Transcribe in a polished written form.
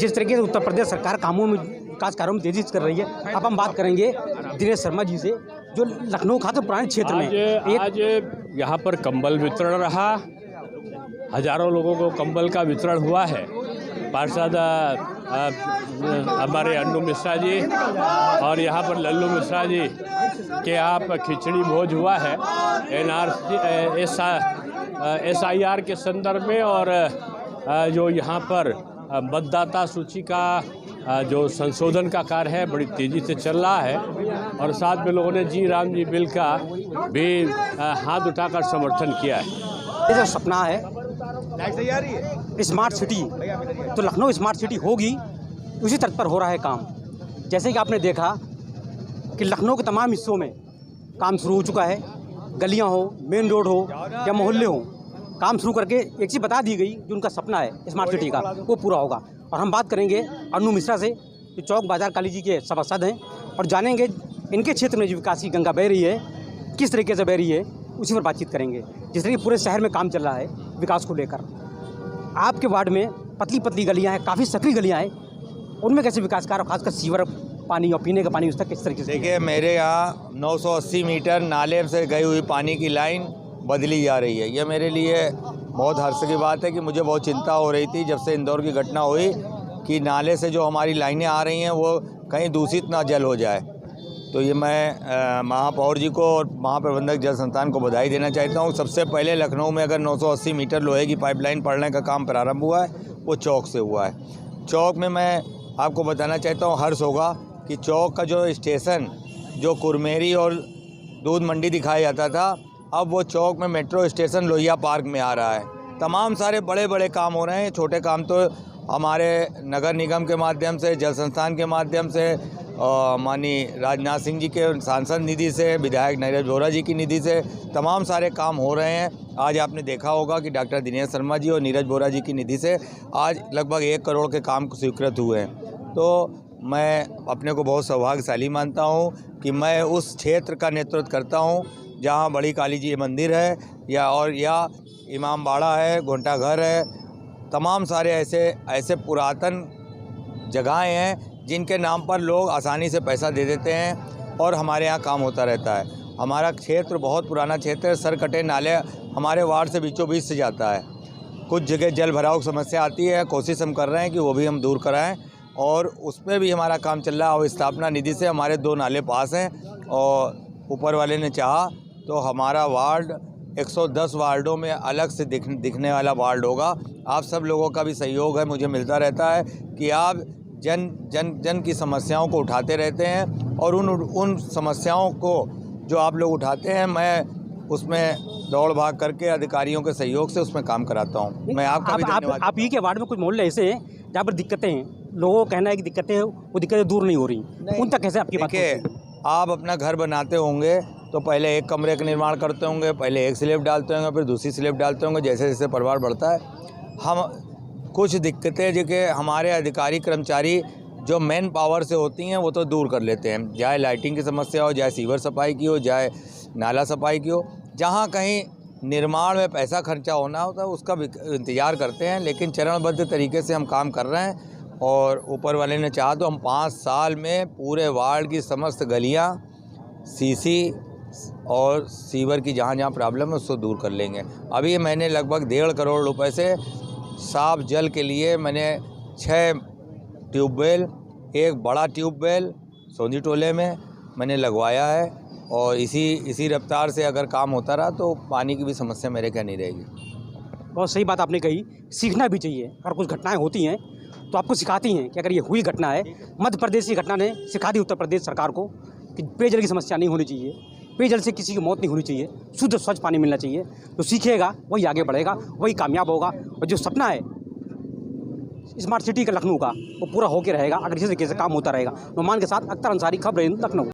जिस तरीके से उत्तर प्रदेश सरकार कामों में विकास कार्यों में तेजी कर रही है। अब हम बात करेंगे दिनेश शर्मा जी से, जो लखनऊ खाते पुराने क्षेत्र में आज यहाँ पर कंबल वितरण रहा, हजारों लोगों को कंबल का वितरण हुआ है। पार्षद हमारे अन्नू मिश्रा जी और यहाँ पर लल्लू मिश्रा जी के यहाँ पर खिचड़ी भोज हुआ है SIR के संदर्भ में, और जो यहाँ पर मतदाता सूची का जो संशोधन का कार्य है बड़ी तेज़ी से चल रहा है, और साथ में लोगों ने जी राम जी बिल का भी हाथ उठाकर समर्थन किया है। ये जो सपना है स्मार्ट सिटी, तो लखनऊ स्मार्ट सिटी होगी, उसी तर्ज पर हो रहा है काम। जैसे कि आपने देखा कि लखनऊ के तमाम हिस्सों में काम शुरू हो चुका है। गलियां हो, मेन रोड हो या मोहल्ले हो, काम शुरू करके एक चीज़ बता दी गई, जो उनका सपना है स्मार्ट सिटी का, वो पूरा होगा। और हम बात करेंगे अन्नू मिश्रा से, जो चौक बाजार काली जी के सभासद हैं, और जानेंगे इनके क्षेत्र में जो विकास की गंगा बह रही है किस तरीके से बह रही है, उसी पर बातचीत करेंगे। जिस तरह पूरे शहर में काम चल रहा है विकास को लेकर, आपके वार्ड में पतली पतली गलियां हैं, काफ़ी सकरी गलियां हैं, उनमें कैसे विकास कार्य, खासकर सीवर पानी और पीने का पानी, उस तक किस तरीके से? देखिए, मेरे यहाँ 980 मीटर नाले से गई हुई पानी की लाइन बदली जा रही है। ये मेरे लिए बहुत हर्ष की बात है कि मुझे बहुत चिंता हो रही थी जब से इंदौर की घटना हुई कि नाले से जो हमारी लाइनें आ रही हैं वो कहीं दूषित ना जल हो जाए। तो ये मैं महापौर जी को और महाप्रबंधक जल संस्थान को बधाई देना चाहता हूँ। सबसे पहले लखनऊ में अगर 980 मीटर लोहे की पाइपलाइन पड़ने का काम प्रारंभ हुआ है, वो चौक से हुआ है। चौक में मैं आपको बताना चाहता हूँ, हर्ष होगा कि चौक का जो स्टेशन जो कुरमेरी और दूध मंडी दिखाया जाता था, अब वो चौक में मेट्रो स्टेशन लोहिया पार्क में आ रहा है। तमाम सारे बड़े बड़े काम हो रहे हैं। छोटे काम तो हमारे नगर निगम के माध्यम से, जल संस्थान के माध्यम से, माननीय राजनाथ सिंह जी के सांसद निधि से, विधायक नीरज बोरा जी की निधि से तमाम सारे काम हो रहे हैं। आज आपने देखा होगा कि डॉक्टर दिनेश शर्मा जी और नीरज बोरा जी की निधि से आज लगभग 1 करोड़ के काम स्वीकृत हुए हैं। तो मैं अपने को बहुत सौभाग्यशाली मानता हूँ कि मैं उस क्षेत्र का नेतृत्व करता हूँ जहाँ बड़ी काली जी मंदिर है या इमाम बाड़ा है, घंटा घर है, तमाम सारे ऐसे पुरातन जगहें हैं जिनके नाम पर लोग आसानी से पैसा दे देते हैं और हमारे यहाँ काम होता रहता है। हमारा क्षेत्र बहुत पुराना क्षेत्र है। सरकटे नाले हमारे वार्ड से बीचों बीच से जाता है। कुछ जगह जल भराव की समस्या आती है, कोशिश हम कर रहे हैं कि वो भी हम दूर कराएं, और उसमें भी हमारा काम चल रहा है। और स्थापना निधि से हमारे 2 नाले पास हैं, और ऊपर वाले ने चाहा तो हमारा वार्ड 110 वार्डों में अलग से दिखने वाला वार्ड होगा। आप सब लोगों का भी सहयोग है, मुझे मिलता रहता है कि आप जन की समस्याओं को उठाते रहते हैं, और उन समस्याओं को जो आप लोग उठाते हैं, मैं उसमें दौड़ भाग करके अधिकारियों के सहयोग से उसमें काम कराता हूं। मैं आपका भी धन्यवाद। आप ही के वार्ड में कुछ मोहल्ले ऐसे हैं जहाँ पर दिक्कतें हैं, लोगों का कहना है कि दिक्कतें हैं, वो दिक्कतें दूर नहीं हो रही, उन तक कैसे आपकी बात? आप अपना घर बनाते होंगे तो पहले एक कमरे का निर्माण करते होंगे, पहले एक स्लैब डालते होंगे, फिर दूसरी स्लैब डालते होंगे। जैसे जैसे परिवार बढ़ता है, हम कुछ दिक्कतें जो कि हमारे अधिकारी कर्मचारी जो मैन पावर से होती हैं वो तो दूर कर लेते हैं। चाहे लाइटिंग की समस्या हो, चाहे सीवर सफाई की हो, चाहे नाला सफाई की हो, जहाँ कहीं निर्माण में पैसा खर्चा होना होता है उसका भी इंतज़ार करते हैं। लेकिन चरणबद्ध तरीके से हम काम कर रहे हैं, और ऊपर वाले ने चाहा तो हम 5 साल में पूरे वार्ड की समस्त गलियाँ, सीसी और सीवर की जहाँ जहाँ प्रॉब्लम है उसको दूर कर लेंगे। अभी मैंने लगभग 1.5 करोड़ रुपए से साफ जल के लिए मैंने 6 ट्यूबवेल, एक बड़ा ट्यूबवेल सोंदी टोले में मैंने लगवाया है, और इसी रफ्तार से अगर काम होता रहा तो पानी की भी समस्या मेरे क्या नहीं रहेगी। बहुत सही बात आपने कही, सीखना भी चाहिए। अगर कुछ घटनाएं होती हैं तो आपको सिखाती हैं कि अगर ये हुई घटना है, मध्य प्रदेश की घटना ने सिखा दी उत्तर प्रदेश सरकार को कि पेयजल की समस्या नहीं होनी चाहिए, पेयजल से किसी की मौत नहीं होनी चाहिए, शुद्ध स्वच्छ पानी मिलना चाहिए। जो सीखेगा वही आगे बढ़ेगा, वही कामयाब होगा, और जो सपना है स्मार्ट सिटी का लखनऊ का, वो पूरा होकर रहेगा अगर इसी तरीके से काम होता रहेगा। नुमान के साथ अख्तर अंसारी, खबर लखनऊ।